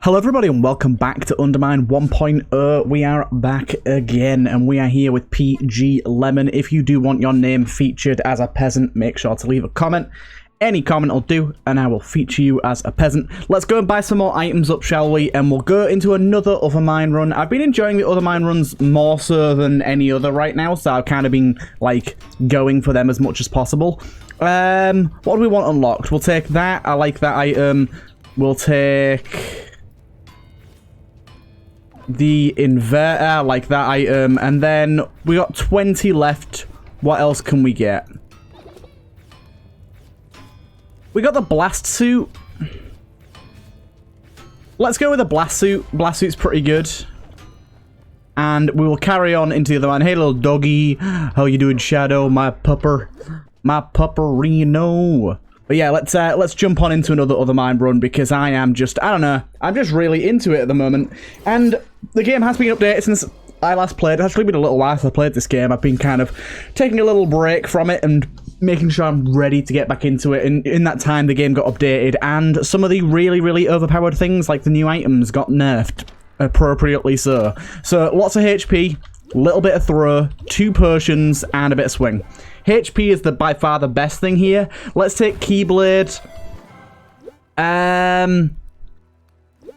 Hello everybody and welcome back to UnderMine 1.0. We are back again and we are here with PG Lemon. If you do want your name featured as a peasant, make sure to leave a comment. Any comment will do and I will feature you as a peasant. Let's go and buy some more items up, shall we? And we'll go into another UnderMine run. I've been enjoying the UnderMine runs more so than any other right now, so I've kind of been like going for them as much as possible. What do we want unlocked? We'll take that. I like that item. We'll take the inverter, like that item, and then we got 20 left. What else can we get? We got the blast suit. Let's go with the blast suit. Blast suit's pretty good. And we will carry on into the other one. Hey little doggy, how you doing, Shadow? My pupper, my pupperino. But yeah, let's jump on into another UnderMine run because I am just, I don't know, I'm just really into it at the moment. And the game has been updated since I last played. It's actually been a little while since I played this game. I've been kind of taking a little break from it and making sure I'm ready to get back into it. And in that time, the game got updated and some of the really, really overpowered things like the new items got nerfed, appropriately so. So lots of HP, little bit of throw, 2 potions, and a bit of swing. HP is by far the best thing here. Let's take Keyblade.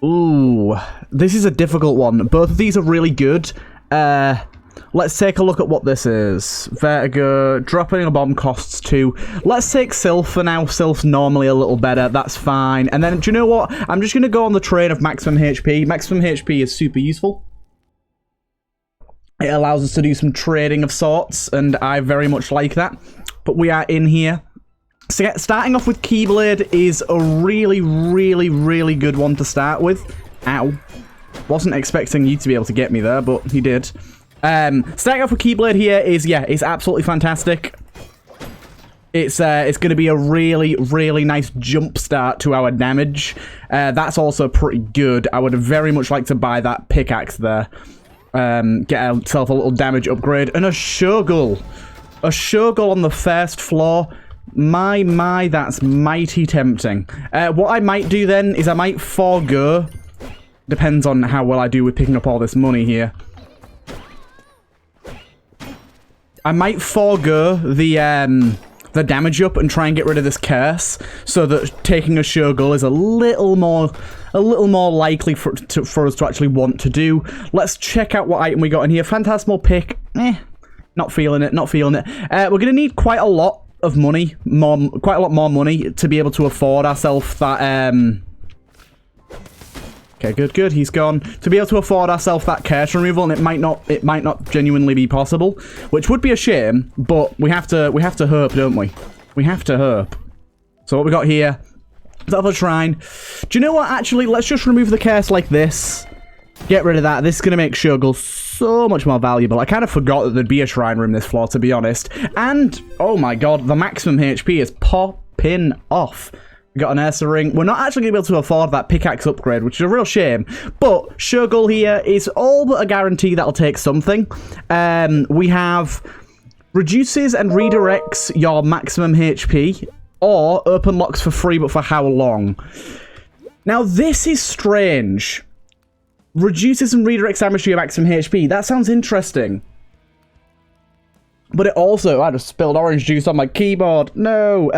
Ooh, this is a difficult one. Both of these are really good. Let's take a look at what this is. Vertigo, dropping a bomb costs 2. Let's take Sylph for now. Sylph's normally a little better. That's fine. And then, do you know what? I'm just going to go on the train of maximum HP. Maximum HP is super useful. It allows us to do some trading of sorts, and I very much like that. But we are in here. So starting off with Keyblade is a really, really, really good one to start with. Ow. Wasn't expecting you to be able to get me there, but he did. Starting off with Keyblade here is, yeah, it's absolutely fantastic. It's going to be a really, really nice jump start to our damage. That's also pretty good. I would very much like to buy that pickaxe there. Get ourselves a little damage upgrade. And a Skkull. A Skkull on the first floor. My, that's mighty tempting. What I might do then is I might forego. Depends on how well I do with picking up all this money here. I might forego the damage up and try and get rid of this curse, so that taking a Skkull is a little more likely for us to actually want to do. Let's check out what item we got in here. Phantasmal pick. Not feeling it. Not feeling it. We're gonna need quite a lot of money, quite a lot more money to be able to afford ourselves that. Okay, good. He's gone. To be able to afford ourselves that curse removal, and it might not genuinely be possible, which would be a shame. But we have to hope, don't we? We have to hope. So what we got here? Is that the shrine? Do you know what? Actually, let's just remove the curse like this. Get rid of that. This is going to make Skkull so much more valuable. I kind of forgot that there'd be a shrine room this floor, to be honest. And oh my god, the maximum HP is popping off. We got an Ursa ring. We're not actually going to be able to afford that pickaxe upgrade, which is a real shame. But Skkull here is all but a guarantee that'll take something. We have reduces and redirects your maximum HP, or open locks for free, but for how long? Now, this is strange. Reduces and redirects damage to your maximum HP. That sounds interesting. But it also... I just spilled orange juice on my keyboard. No,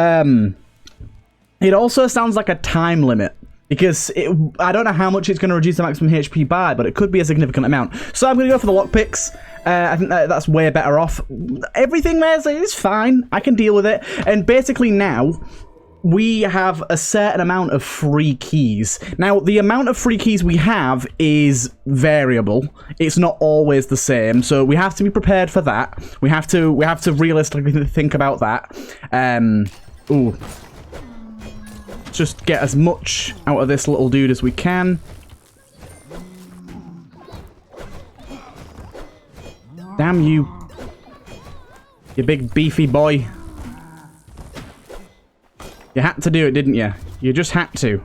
it also sounds like a time limit, because I don't know how much it's going to reduce the maximum HP by, but it could be a significant amount. So I'm going to go for the lockpicks. I think that's way better off. Everything there is fine. I can deal with it. And basically now, we have a certain amount of free keys. Now, the amount of free keys we have is variable. It's not always the same, so we have to be prepared for that. We have to realistically think about that. Ooh. Just get as much out of this little dude as we can. Damn you. You big beefy boy. You had to do it, didn't you? You just had to.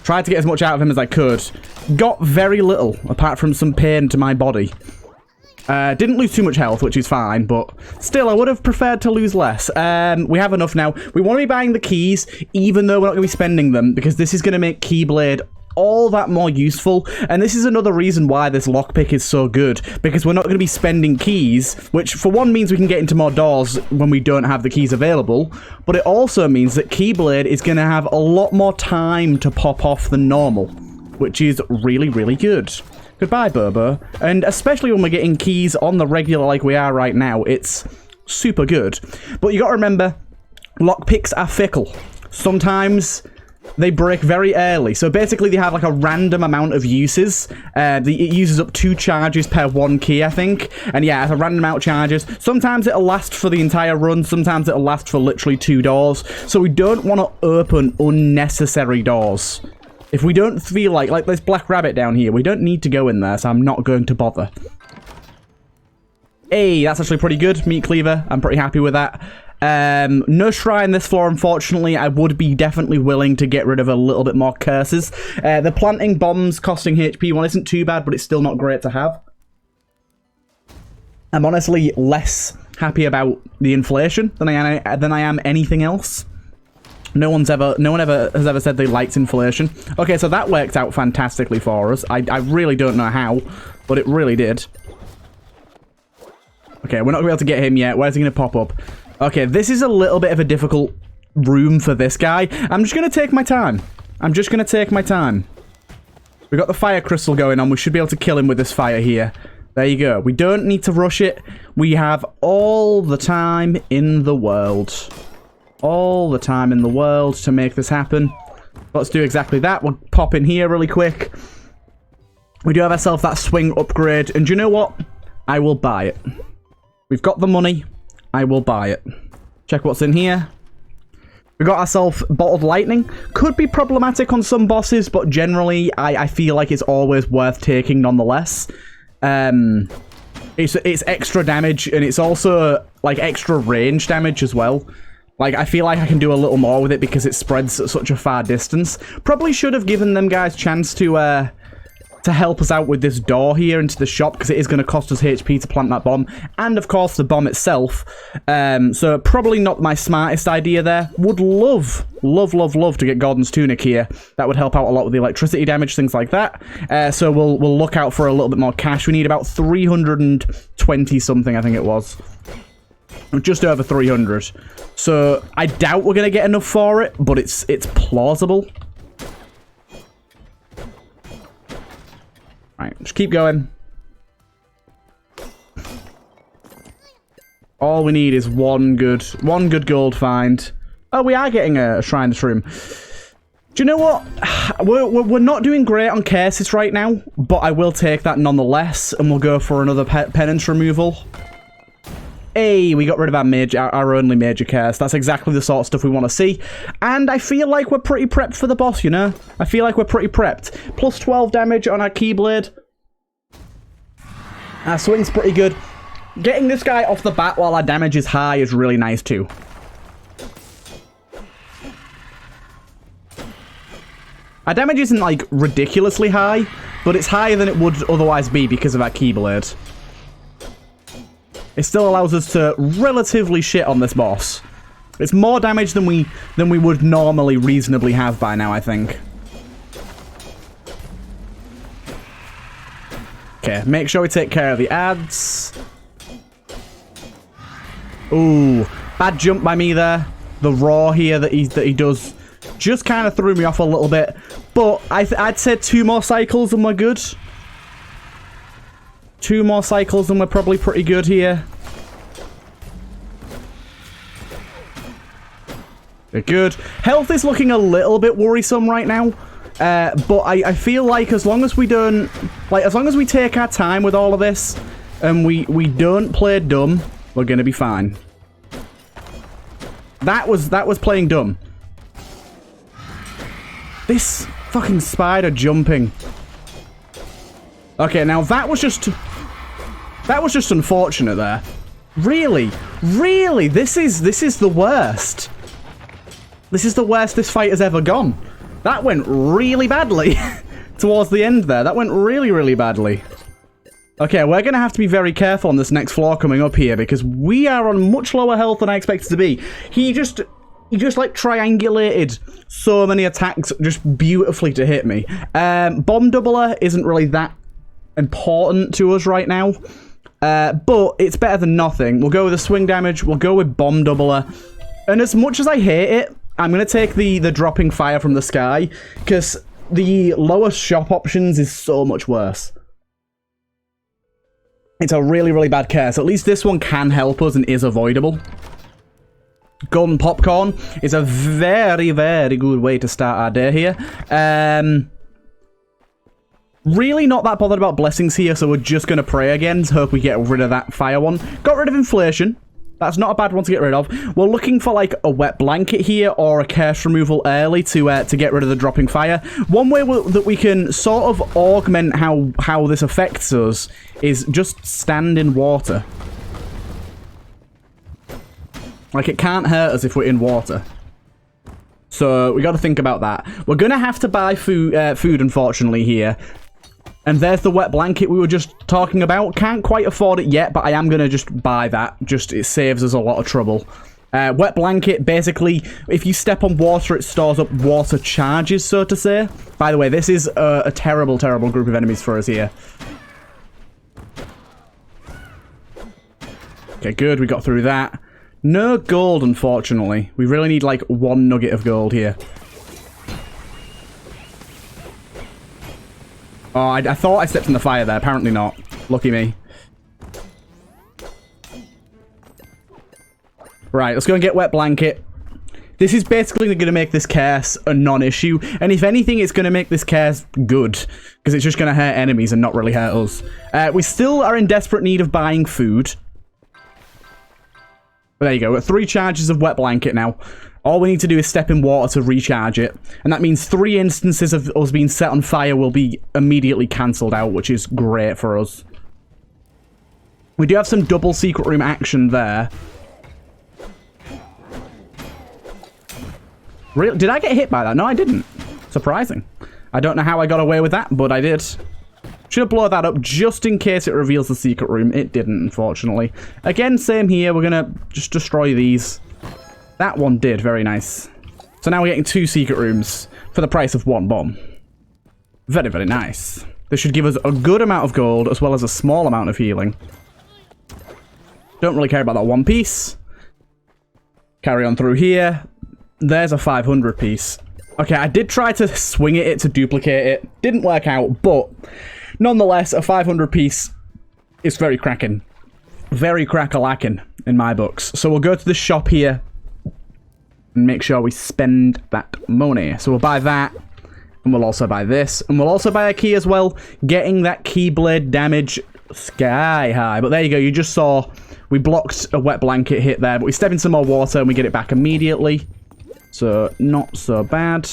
Tried to get as much out of him as I could. Got very little, apart from some pain to my body. Didn't lose too much health, which is fine, but still, I would have preferred to lose less. We have enough now. We want to be buying the keys, even though we're not going to be spending them, because this is going to make Keyblade all that more useful, and this is another reason why this lockpick is so good, because we're not going to be spending keys, which for one means we can get into more doors when we don't have the keys available, but it also means that Keyblade is going to have a lot more time to pop off than normal, which is really, really good. Goodbye, Bobo. And especially when we're getting keys on the regular like we are right now, it's super good. But you got to remember, lockpicks are fickle. Sometimes they break very early. So basically they have like a random amount of uses. It uses up 2 charges per 1 key, I think. And yeah, it's a random amount of charges. Sometimes it'll last for the entire run. Sometimes it'll last for literally 2 doors. So we don't want to open unnecessary doors. If we don't feel like there's Black Rabbit down here, we don't need to go in there, so I'm not going to bother. Hey, that's actually pretty good. Meat Cleaver, I'm pretty happy with that. No shrine this floor, unfortunately. I would be definitely willing to get rid of a little bit more curses. The planting bombs costing HP one isn't too bad, but it's still not great to have. I'm honestly less happy about the inflation than I am anything else. No one has ever said they liked inflation. Okay, so that worked out fantastically for us. I really don't know how, but it really did. Okay, we're not going to be able to get him yet. Where's he going to pop up? Okay, this is a little bit of a difficult room for this guy. I'm just going to take my time. I'm just going to take my time. We've got the fire crystal going on. We should be able to kill him with this fire here. There you go. We don't need to rush it. We have all the time in the world. All the time in the world to make this happen. Let's do exactly that. We'll pop in here really quick. We do have ourselves that swing upgrade. And do you know what? I will buy it. We've got the money. I will buy it. Check what's in here. We got ourselves Bottled Lightning. Could be problematic on some bosses, but generally I feel like it's always worth taking nonetheless. It's extra damage, and it's also like extra range damage as well. Like, I feel like I can do a little more with it because it spreads at such a far distance. Probably should have given them guys chance to help us out with this door here into the shop, because it is going to cost us HP to plant that bomb. And, of course, the bomb itself. So, probably not my smartest idea there. Would love to get Gordon's Tunic here. That would help out a lot with the electricity damage, things like that. So, we'll look out for a little bit more cash. We need about 320-something, I think it was. Just over 300. So, I doubt we're going to get enough for it, but it's plausible. Right, just keep going. All we need is one good gold find. Oh, we are getting a shrine this room. Do you know what? We're not doing great on curses right now, but I will take that nonetheless, and we'll go for another penance removal. Hey, we got rid of our only major curse. That's exactly the sort of stuff we want to see. And I feel like we're pretty prepped for the boss, you know? I feel like we're pretty prepped. Plus 12 damage on our Keyblade. Our swing's pretty good. Getting this guy off the bat while our damage is high is really nice too. Our damage isn't, like, ridiculously high, but it's higher than it would otherwise be because of our Keyblade. It still allows us to relatively shit on this boss. It's more damage than we would normally reasonably have by now, I think. Okay, make sure we take care of the ads. Ooh, bad jump by me there. The raw here that he does just kind of threw me off a little bit. But I'd say 2 more cycles and we're good. 2 more cycles and we're probably pretty good here. We're good. Health is looking a little bit worrisome right now. But I feel like as long as we don't... Like, as long as we take our time with all of this, and we don't play dumb, we're going to be fine. That was playing dumb. This fucking spider jumping. Okay, now that was just unfortunate there. Really? Really? This is the worst. This is the worst this fight has ever gone. That went really badly towards the end there. That went really, really badly. Okay, we're going to have to be very careful on this next floor coming up here because we are on much lower health than I expected to be. He just like triangulated so many attacks just beautifully to hit me. Bomb doubler isn't really that important to us right now. But it's better than nothing. We'll go with the swing damage. We'll go with bomb doubler. And as much as I hate it, I'm going to take the dropping fire from the sky because the lower shop options is so much worse. It's a really, really bad curse. At least this one can help us and is avoidable. Golden popcorn is a very, very good way to start our day here. Really not that bothered about blessings here, so we're just going to pray again. Hope we get rid of that fire one. Got rid of inflation. That's not a bad one to get rid of. We're looking for like a wet blanket here or a curse removal early to get rid of the dropping fire. One way that we can sort of augment how this affects us is just stand in water. Like, it can't hurt us if we're in water. So we got to think about that. We're going to have to buy food, unfortunately, here. And there's the wet blanket we were just talking about. Can't quite afford it yet, but I am going to just buy that. Just, it saves us a lot of trouble. Wet blanket, basically, if you step on water, it stores up water charges, so to say. By the way, this is a terrible, terrible group of enemies for us here. Okay, good. We got through that. No gold, unfortunately. We really need, like, 1 nugget of gold here. Oh, I thought I stepped in the fire there. Apparently not. Lucky me. Right, let's go and get wet blanket. This is basically going to make this curse a non-issue. And if anything, it's going to make this curse good. Because it's just going to hurt enemies and not really hurt us. We still are in desperate need of buying food. But there you go. We've got 3 charges of wet blanket now. All we need to do is step in water to recharge it. And that means 3 instances of us being set on fire will be immediately cancelled out, which is great for us. We do have some double secret room action there. Really? Did I get hit by that? No, I didn't. Surprising. I don't know how I got away with that, but I did. Should have blown that up just in case it reveals the secret room. It didn't, unfortunately. Again, same here. We're going to just destroy these. That one did. Very nice. So now we're getting 2 secret rooms for the price of 1 bomb. Very, very nice. This should give us a good amount of gold as well as a small amount of healing. Don't really care about that 1 piece. Carry on through here. There's a 500 piece. Okay, I did try to swing it to duplicate it. Didn't work out, but nonetheless, a 500 piece is very cracking. Very crack-a-lacking in my books. So we'll go to the shop here and make sure we spend that money. So we'll buy that, and we'll also buy this, and we'll also buy a key as well, getting that keyblade damage sky high. But there you go, you just saw we blocked a wet blanket hit there, but we step in some more water and we get it back immediately. So, not so bad.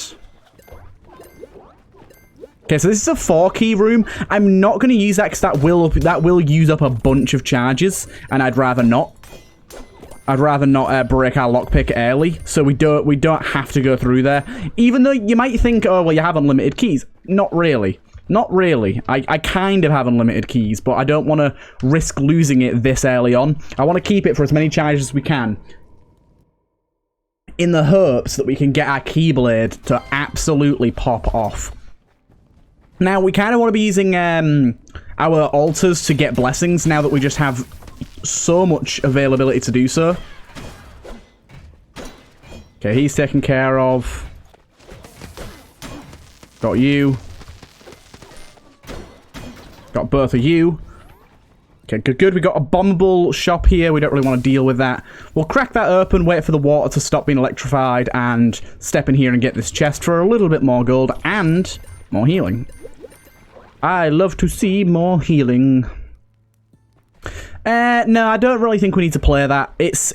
Okay, so this is a 4-key room. I'm not going to use that because that will use up a bunch of charges, and I'd rather not. I'd rather not break our lockpick early, so we don't have to go through there. Even though you might think, oh, well, you have unlimited keys. Not really. Not really. I kind of have unlimited keys, but I don't want to risk losing it this early on. I want to keep it for as many charges as we can, in the hopes that we can get our Keyblade to absolutely pop off. Now, we kind of want to be using our altars to get blessings now that we just have so much availability to do so. Okay, he's taken care of. Got you. Got both of you. Okay, good, good. We got a bombable shop here. We don't really want to deal with that. We'll crack that open, wait for the water to stop being electrified, and step in here and get this chest for a little bit more gold and more healing. I love to see more healing. No, I don't really think we need to play that. It's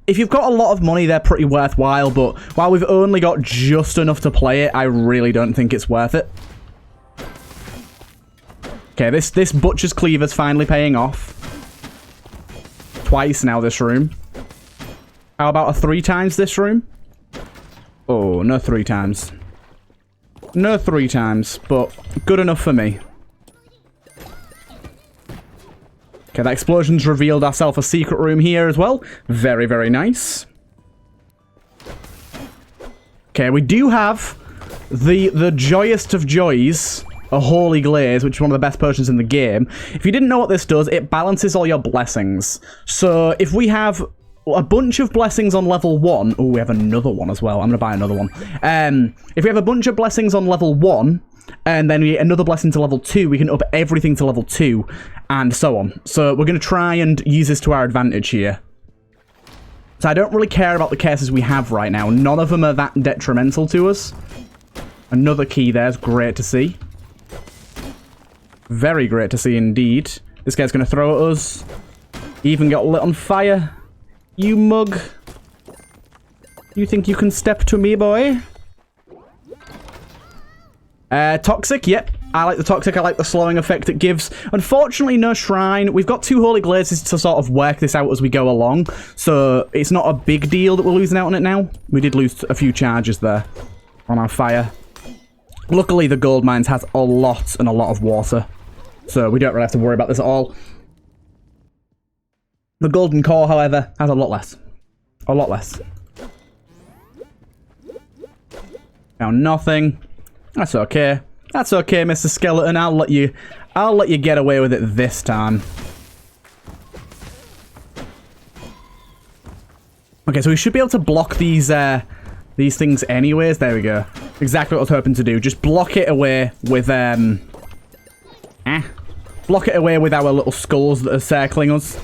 if you've got a lot of money, they're pretty worthwhile, but while we've only got just enough to play it, I really don't think it's worth it. Okay, this Butcher's Cleaver's finally paying off. Twice now, this room. How about a 3 times this room? Oh, no 3 times. No 3 times, but good enough for me. Okay, that explosion's revealed ourselves a secret room here as well. Very, very nice. Okay, we do have the joyest of joys, a Holy Glaze, which is one of the best potions in the game. If you didn't know what this does, it balances all your blessings. So if we have a bunch of blessings on level 1... Oh, we have another one as well. I'm going to buy another one. If we have a bunch of blessings on level 1, and then we get another blessing to level 2, we can up everything to level 2, and so on. So we're going to try and use this to our advantage here. So I don't really care about the cases we have right now. None of them are that detrimental to us. Another key there is great to see. Very great to see indeed. This guy's going to throw at us. He even got lit on fire. You mug. You think you can step to me, boy? Toxic, yep. I like the toxic. I like the slowing effect it gives. Unfortunately, no shrine. We've got 2 Holy Glazes to sort of work this out as we go along. So it's not a big deal that we're losing out on it now. We did lose a few charges there on our fire. Luckily, the gold mines has a lot and a lot of water. So we don't really have to worry about this at all. The golden core, however, has a lot less. A lot less. Now nothing. That's okay. That's okay, Mr. Skeleton. I'll let you get away with it this time. Okay, so we should be able to block these things anyways. There we go. Exactly what I was hoping to do. Just block it away with block it away with our little skulls that are circling us.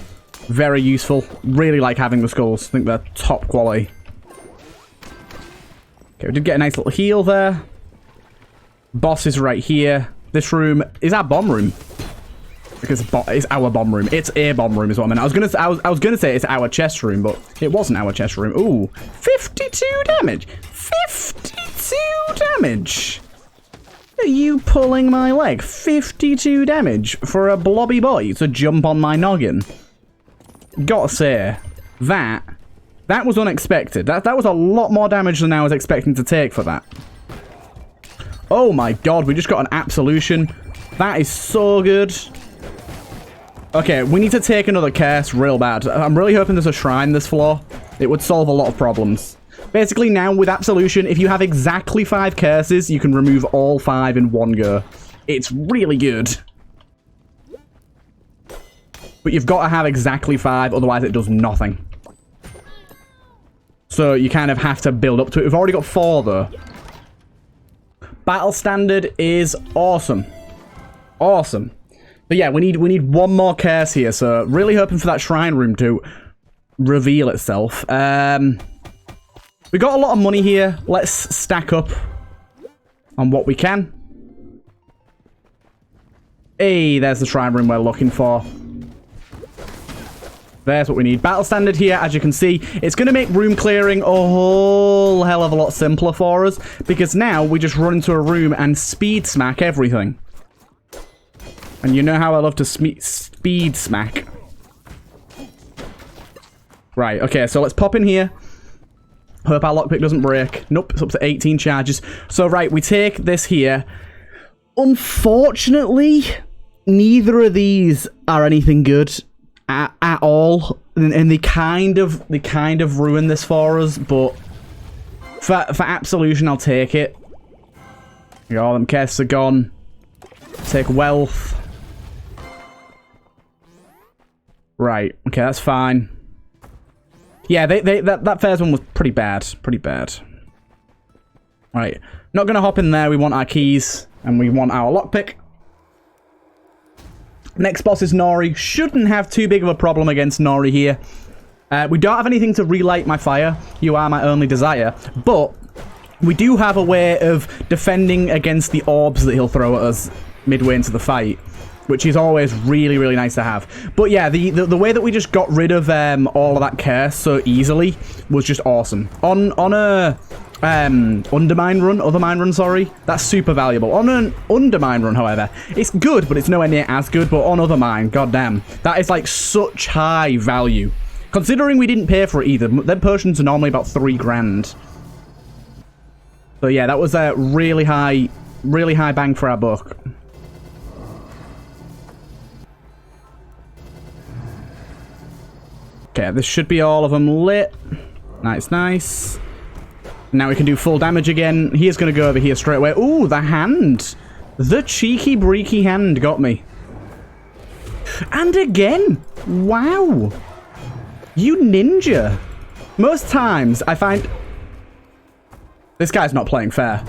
Very useful. Really like having the skulls. I think they're top quality. Okay, we did get a nice little heal there. Boss is right here. This room is our bomb room. Because it's our bomb room. It's a bomb room is what I meant. I was gonna say it's our chest room, but it wasn't our chest room. Ooh, 52 damage. 52 damage. Are you pulling my leg? 52 damage for a blobby boy to jump on my noggin. Gotta say, that was unexpected. That was a lot more damage than I was expecting to take for that. Oh my god, we just got an absolution. That is so good. Okay, we need to take another curse real bad. I'm really hoping there's a shrine this floor. It would solve a lot of problems. Basically now with absolution, if you have exactly 5 curses, you can remove all 5 in one go. It's really good. But you've got to have exactly 5, otherwise it does nothing. So you kind of have to build up to it. We've already got 4 though. Battle standard is awesome. Awesome. But yeah, we need one more curse here, so really hoping for that shrine room to reveal itself. We got a lot of money here. Let's stack up on what we can. Hey, there's the shrine room we're looking for. There's what we need. Battle standard here, as you can see. It's going to make room clearing a whole hell of a lot simpler for us, because now we just run into a room and speed smack everything. And you know how I love to speed smack. Right, okay, so let's pop in here. Hope our lockpick doesn't break. Nope, it's up to 18 charges. So, right, we take this here. Unfortunately, neither of these are anything good at all. And they kind of ruin this for us, but for absolution, I'll take it. All them casts are gone. Take wealth. Right, okay, that's fine. Yeah, that first one was pretty bad. Pretty bad. Right, not going to hop in there. We want our keys, and we want our lockpick. Next boss is Nori. Shouldn't have too big of a problem against Nori here. We don't have anything to relight my fire. You are my only desire. But we do have a way of defending against the orbs that he'll throw at us midway into the fight, which is always really, really nice to have. But yeah, the way that we just got rid of all of that curse so easily was just awesome. On a UnderMine run, Othermine run, sorry, that's super valuable. On an UnderMine run, however, it's good, but it's nowhere near as good. But on Othermine, goddamn, that is like such high value. Considering we didn't pay for it either, them potions are normally about 3 grand. So yeah, that was a really high bang for our buck. Okay, this should be all of them lit. Nice, nice. Now we can do full damage again. He is going to go over here straight away. Ooh, the hand. The cheeky, breaky hand got me. And again. Wow. You ninja. Most times, I find... This guy's not playing fair.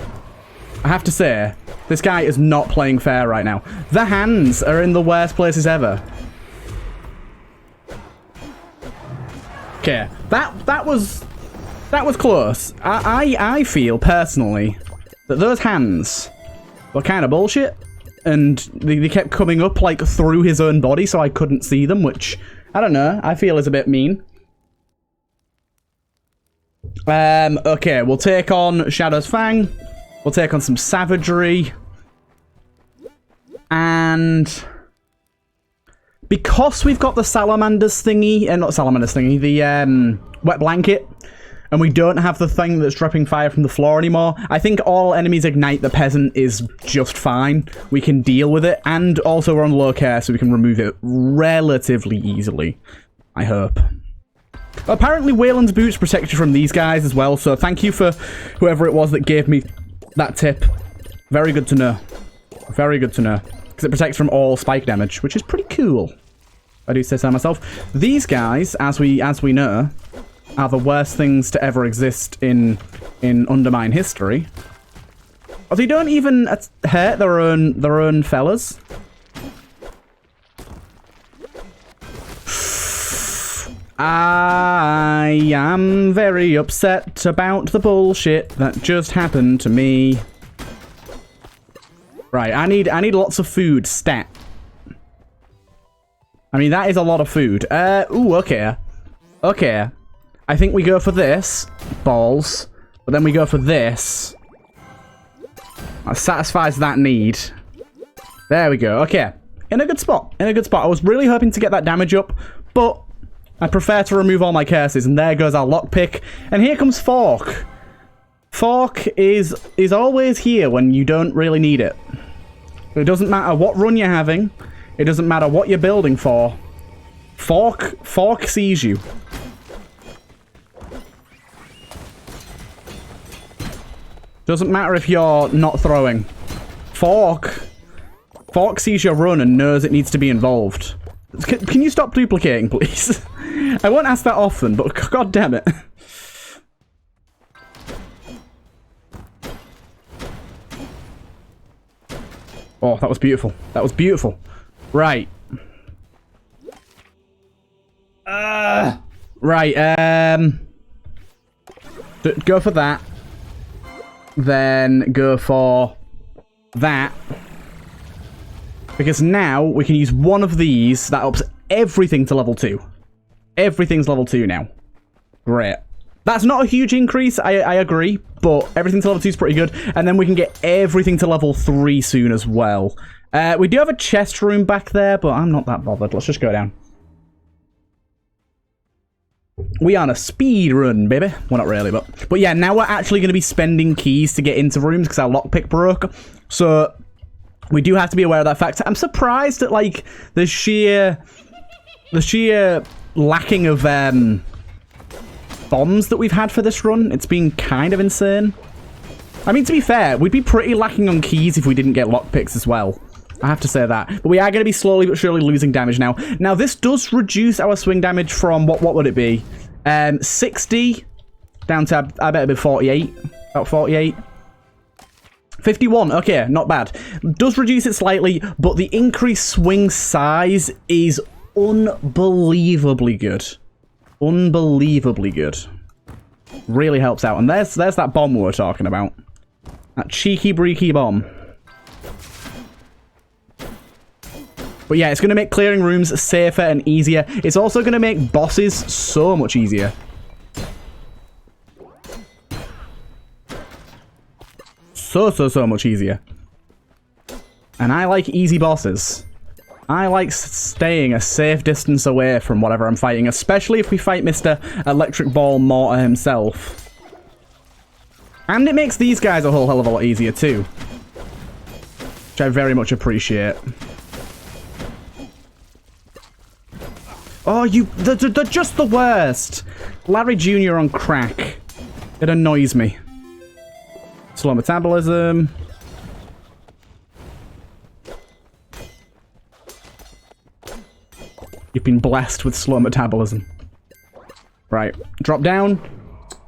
I have to say, this guy is not playing fair right now. The hands are in the worst places ever. Okay, that was close. I feel personally that those hands were kind of bullshit, and they kept coming up like through his own body, so I couldn't see them, which I don't know. I feel is a bit mean. Okay, we'll take on Shadow's Fang. We'll take on some savagery, and because we've got the salamanders thingy, not salamanders thingy, the wet blanket, and we don't have the thing that's dropping fire from the floor anymore, I think all enemies ignite the peasant is just fine. We can deal with it, and also we're on low care, so we can remove it relatively easily, I hope. Apparently Wayland's boots protect you from these guys as well, so thank you for whoever it was that gave me that tip. Very good to know. Very good to know. Because it protects from all spike damage, which is pretty cool. I do say so myself. These guys, as we know, are the worst things to ever exist in UnderMine history. Oh, they don't even hurt their own fellas. I am very upset about the bullshit that just happened to me. Right, I need lots of food stat. I mean, that is a lot of food. Ooh, okay. Okay. I think we go for this. Balls. But then we go for this. That satisfies that need. There we go. Okay. In a good spot. In a good spot. I was really hoping to get that damage up, but I prefer to remove all my curses, and there goes our lockpick. And here comes Fork. Fork is always here when you don't really need it. It doesn't matter what run you're having. It doesn't matter what you're building for. Fork sees you. Doesn't matter if you're not throwing. Fork sees your run and knows it needs to be involved. Can you stop duplicating, please? I won't ask that often, but god damn it. Oh, that was beautiful. That was beautiful. Right. Right, go for that. Then go for that. Because now we can use one of these. That ups everything to level 2. Everything's level 2 now. Great. That's not a huge increase, I agree, but everything to level 2 is pretty good. And then we can get everything to level 3 soon as well. We do have a chest room back there, but I'm not that bothered. Let's just go down. We are on a speed run, baby. Well, not really, but yeah, now we're actually going to be spending keys to get into rooms because our lockpick broke. So we do have to be aware of that fact. I'm surprised at, like, the sheer lacking of bombs that we've had for this run. It's been kind of insane. I mean, to be fair, we'd be pretty lacking on keys if we didn't get lockpicks as well. I have to say that. But we are going to be slowly but surely losing damage now. Now, this does reduce our swing damage from, what would it be? 60 down to, I bet it'd be 48. About 48. 51, okay, not bad. Does reduce it slightly, but the increased swing size is unbelievably good. Unbelievably good. Really helps out. And there's that bomb we were talking about. That cheeky breaky bomb. But yeah, it's going to make clearing rooms safer and easier. It's also going to make bosses so much easier. So much easier. And I like easy bosses. I like staying a safe distance away from whatever I'm fighting, especially if we fight Mr. Electric Ball Mortar himself. And it makes these guys a whole hell of a lot easier too. Which I very much appreciate. Oh, they're just the worst. Larry Jr. on crack. It annoys me. Slow metabolism. You've been blessed with slow metabolism. Right, drop down.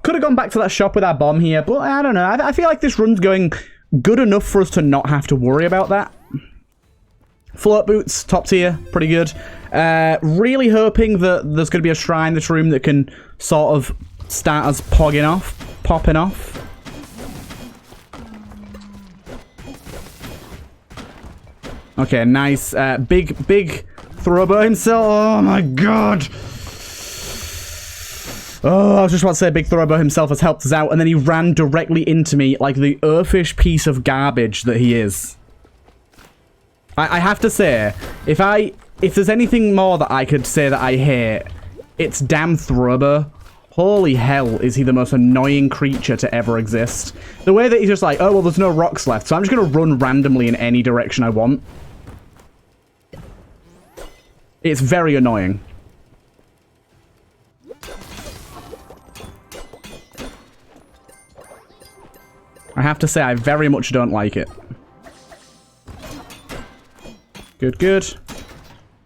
Could have gone back to that shop with our bomb here, but I don't know. I feel like this run's going good enough for us to not have to worry about that. Float boots, top tier, pretty good. Really hoping that there's going to be a shrine in this room that can sort of start us popping off. Okay, nice. Big Throbo himself. Oh my god. Oh, I was just about to say Big Throbo himself has helped us out, and then he ran directly into me like the earthish piece of garbage that he is. I have to say, if there's anything more that I could say that I hate, it's damn Throbo. Holy hell, is he the most annoying creature to ever exist. The way that he's just like, oh, well, there's no rocks left, so I'm just going to run randomly in any direction I want. It's very annoying. I have to say, I very much don't like it. Good, good.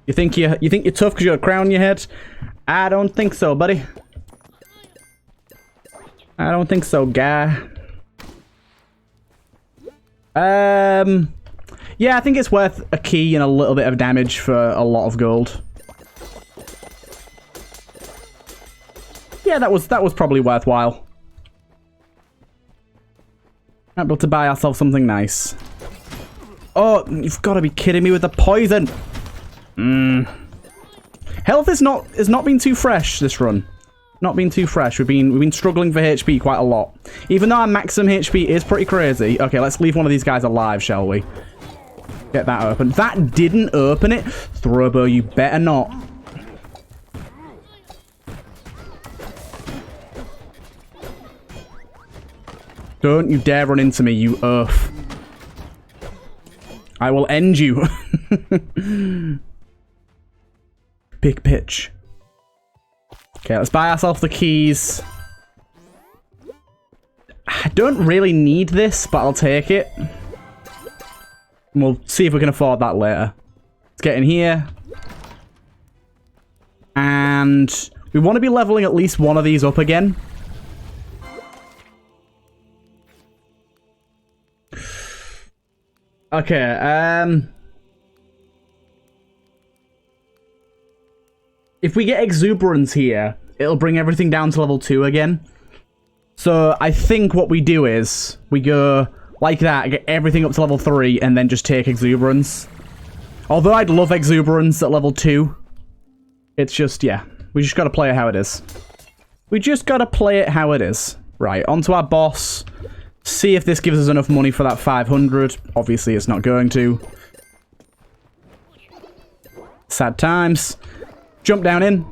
You think you're tough because you got a crown on your head? I don't think so, buddy. I don't think so, guy. Yeah, I think it's worth a key and a little bit of damage for a lot of gold. Yeah, that was probably worthwhile. Able to buy ourselves something nice. Oh, you've got to be kidding me with the poison. Health is not been too fresh this run. Not been too fresh. We've been struggling for HP quite a lot. Even though our maximum HP is pretty crazy. Okay, let's leave one of these guys alive, shall we? Get that open. That didn't open it. Throbo, you better not. Don't you dare run into me, you earth. I will end you. Big pitch. Okay, let's buy ourselves the keys. I don't really need this, but I'll take it. And we'll see if we can afford that later. Let's get in here. And we want to be leveling at least one of these up again. Okay, if we get exuberance here, it'll bring everything down to level 2 again. So I think what we do is we go like that, get everything up to level 3, and then just take exuberance. Although I'd love exuberance at level 2. It's just, yeah, we just gotta play it how it is. We just gotta play it how it is. Right, onto our boss. See if this gives us enough money for that 500. Obviously, it's not going to. Sad times. Jump down in.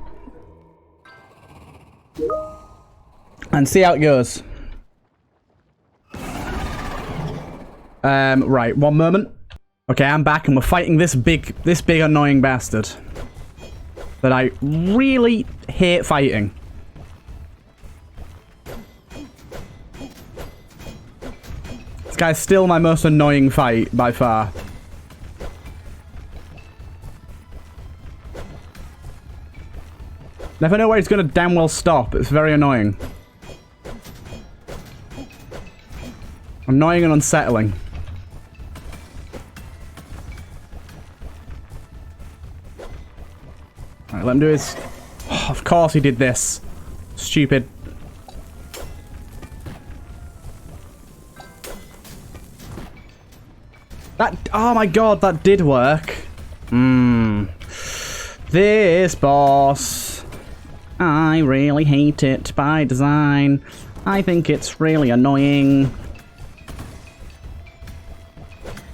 And see how it goes. Right, one moment. Okay, I'm back and we're fighting this big annoying bastard. That I really hate fighting. This guy's still my most annoying fight, by far. Never know where he's going to damn well stop. It's very annoying. Annoying and unsettling. Alright, let him do his... Oh, of course he did this. Stupid. That, oh my god, that did work. This boss. I really hate it by design. I think it's really annoying.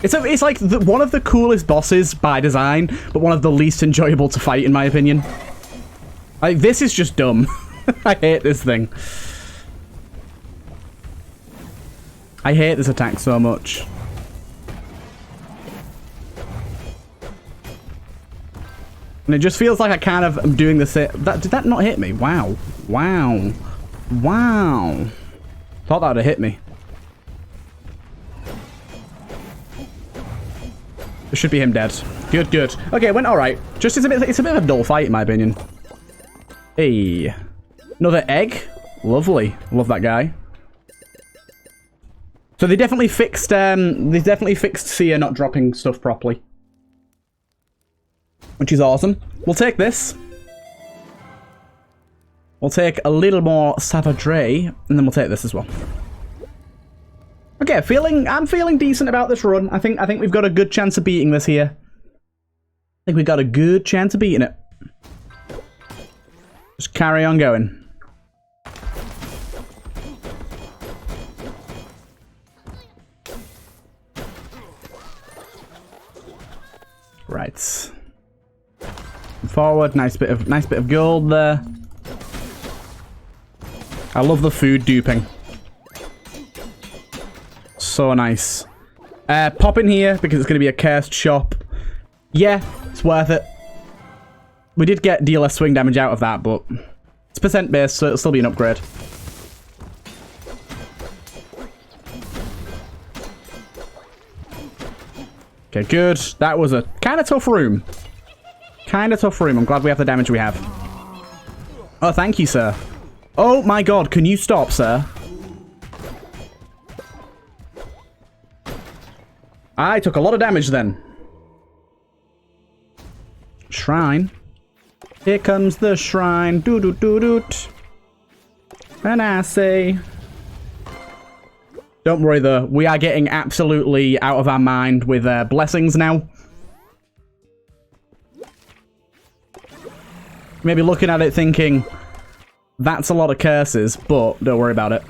It's like one of the coolest bosses by design, but one of the least enjoyable to fight, in my opinion. Like, this is just dumb. I hate this thing. I hate this attack so much. And it just feels like I kind of am doing the same. Did that not hit me? Wow. Wow. Wow. Thought that would have hit me. It should be him dead. Good, good. Okay, it went alright. Just it's a bit of a dull fight in my opinion. Hey. Another egg. Lovely. Love that guy. So they definitely fixed Sia not dropping stuff properly. Which is awesome. We'll take this. We'll take a little more Savadre, and then we'll take this as well. Okay, I'm feeling decent about this run. I think we've got a good chance of beating this here. I think we've got a good chance of beating it. Just carry on going. Right. Forward, nice bit of gold there. I love the food duping. So nice. Pop in here because it's going to be a cursed shop. Yeah, it's worth it. We did get deal less swing damage out of that, but it's percent based, so it'll still be an upgrade. Okay, good. That was a kind of tough room. Kind of tough room. I'm glad we have the damage we have. Oh, thank you, sir. Oh my god, can you stop, sir? I took a lot of damage then. Shrine. Here comes the shrine. Doo-doo-doo-doot. And I say... Don't worry though, we are getting absolutely out of our mind with blessings now. Maybe looking at it thinking, that's a lot of curses, but don't worry about it.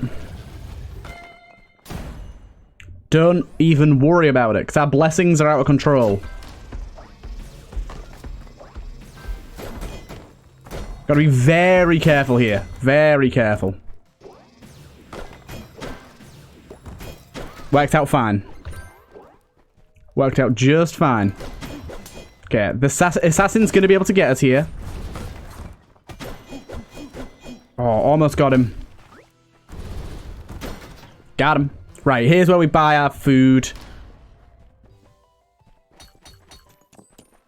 Don't even worry about it, because our blessings are out of control. Gotta be very careful here. Very careful. Worked out fine. Worked out just fine. Okay, the assassin's gonna be able to get us here. Oh, almost got him. Got him. Right, here's where we buy our food.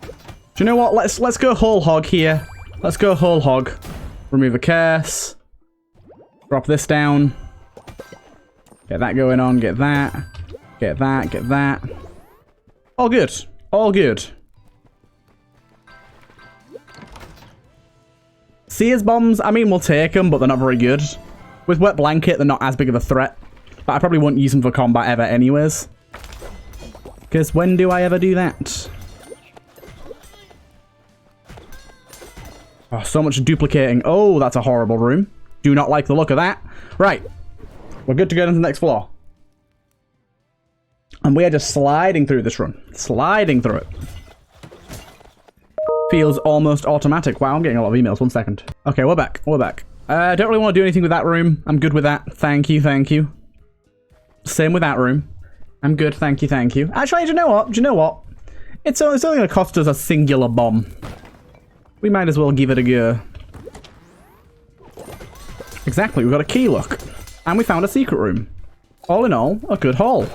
Do you know what? Let's go whole hog here. Let's go whole hog. Remove a curse. Drop this down. Get that going on. Get that. Get that. Get that. All good. All good. Sears bombs, I mean, we'll take them, but they're not very good. With wet blanket, they're not as big of a threat. But I probably won't use them for combat ever anyways. Because when do I ever do that? Oh, so much duplicating. Oh, that's a horrible room. Do not like the look of that. Right. We're good to go to the next floor. And we are just sliding through this run. Sliding through it. Feels almost automatic. Wow, I'm getting a lot of emails. 1 second. Okay, we're back. We're back. I don't really want to do anything with that room. I'm good with that. Thank you, thank you. Same with that room. I'm good, thank you, thank you. Actually, do you know what? Do you know what? It's only going to cost us a singular bomb. We might as well give it a go. Exactly, we've got a key lock. And we found a secret room. All in all, a good haul.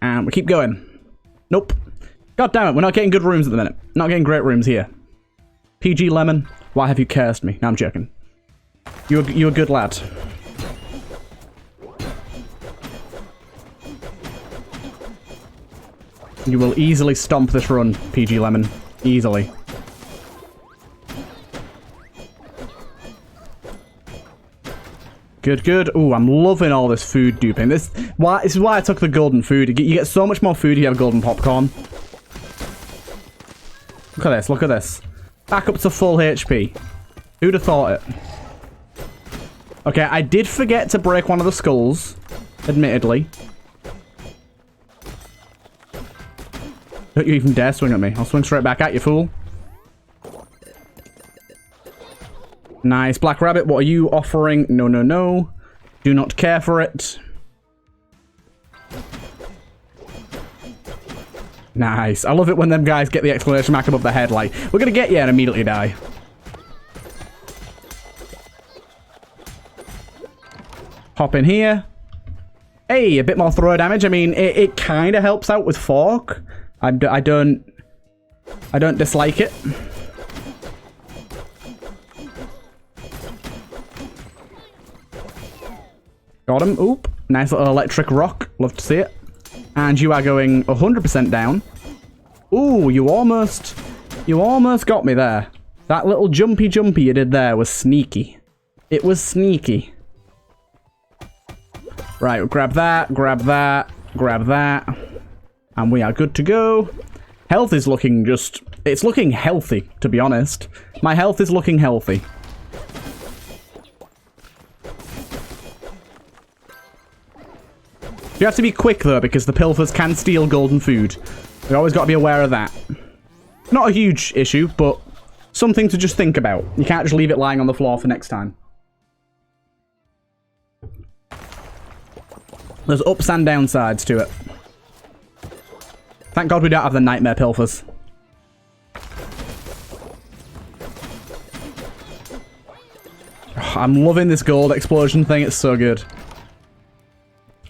And we keep going. Nope. God damn it, we're not getting good rooms at the minute. Not getting great rooms here. PG Lemon, why have you cursed me? No, I'm joking. You're a good lad. You will easily stomp this run, PG Lemon. Easily. Good, good. Ooh, I'm loving all this food duping. This is why I took the golden food. You get so much more food if you have golden popcorn. Look at this, look at this. Back up to full HP. Who'd have thought it? Okay, I did forget to break one of the skulls, admittedly. Don't you even dare swing at me. I'll swing straight back at you, fool. Nice. Black Rabbit, what are you offering? No, no, no. Do not care for it. Nice. I love it when them guys get the exclamation mark above their head, like, we're gonna get you and immediately die. Hop in here. Hey, a bit more throw damage. I mean, it kind of helps out with fork. I don't dislike it. Got him. Oop. Nice little electric rock. Love to see it. And you are going 100% down. Ooh, you almost got me there. That little jumpy you did there was sneaky. It was sneaky. Right, we'll grab that, grab that, grab that. And we are good to go. Health is looking it's looking healthy, to be honest. My health is looking healthy. You have to be quick, though, because the pilfers can steal golden food. We always got to be aware of that. Not a huge issue, but something to just think about. You can't just leave it lying on the floor for next time. There's ups and downsides to it. Thank God we don't have the nightmare pilfers. Oh, I'm loving this gold explosion thing. It's so good.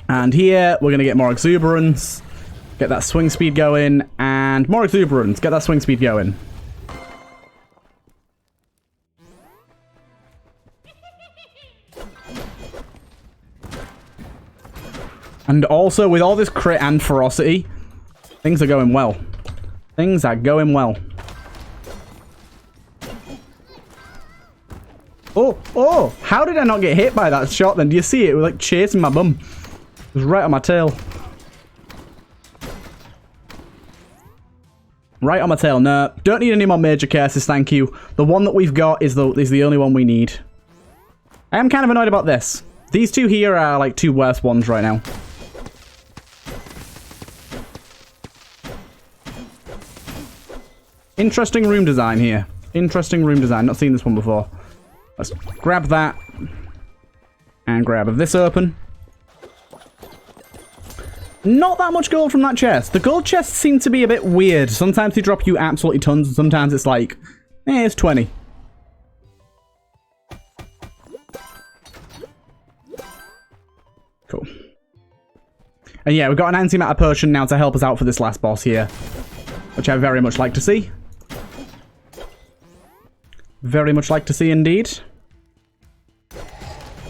And here, we're going to get more exuberance. Get that swing speed going. And more exuberance. Get that swing speed going. And also, with all this crit and ferocity, things are going well. Things are going well. Oh! How did I not get hit by that shot then? Do you see it? It was like chasing my bum. It was right on my tail. Right on my tail. No, don't need any more major curses, thank you. The one that we've got is the only one we need. I am kind of annoyed about this. These two here are like two worst ones right now. Interesting room design here. Interesting room design. Not seen this one before. Let's grab that. And grab this open. Not that much gold from that chest. The gold chests seem to be a bit weird. Sometimes they drop you absolutely tons, and sometimes it's like, it's 20. Cool. And yeah, we've got an antimatter potion now to help us out for this last boss here, which I very much like to see. Very much like to see indeed.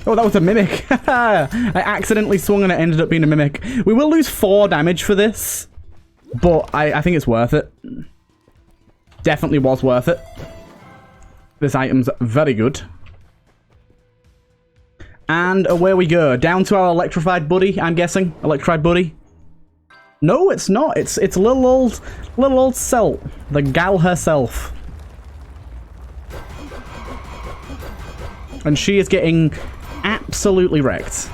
Oh, that was a mimic. I accidentally swung and it ended up being a mimic. We will lose 4 damage for this, but I think it's worth it. Definitely was worth it. This item's very good. And away we go. Down to our electrified buddy, I'm guessing. Electrified buddy. No, it's not. It's little old Celt. The gal herself. And she is getting absolutely wrecked.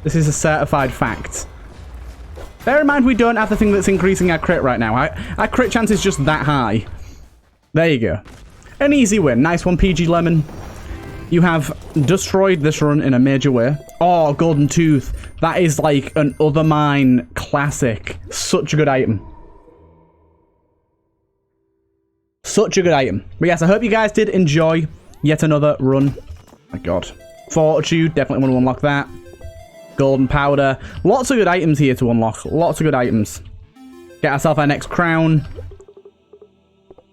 This is a certified fact. Bear in mind we don't have the thing that's increasing our crit right now. Our crit chance is just that high. There you go. An easy win. Nice one, PG Lemon. You have destroyed this run in a major way. Oh, Golden Tooth. That is like an UnderMine classic. Such a good item. Such a good item. But yes, I hope you guys did enjoy yet another run. Oh my God. Fortitude. Definitely want to unlock that. Golden powder. Lots of good items here to unlock. Lots of good items. Get ourselves our next crown.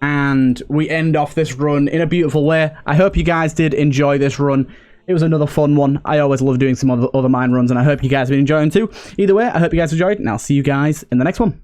And we end off this run in a beautiful way. I hope you guys did enjoy this run. It was another fun one. I always love doing some other mine runs, and I hope you guys have been enjoying too. Either way, I hope you guys enjoyed, and I'll see you guys in the next one.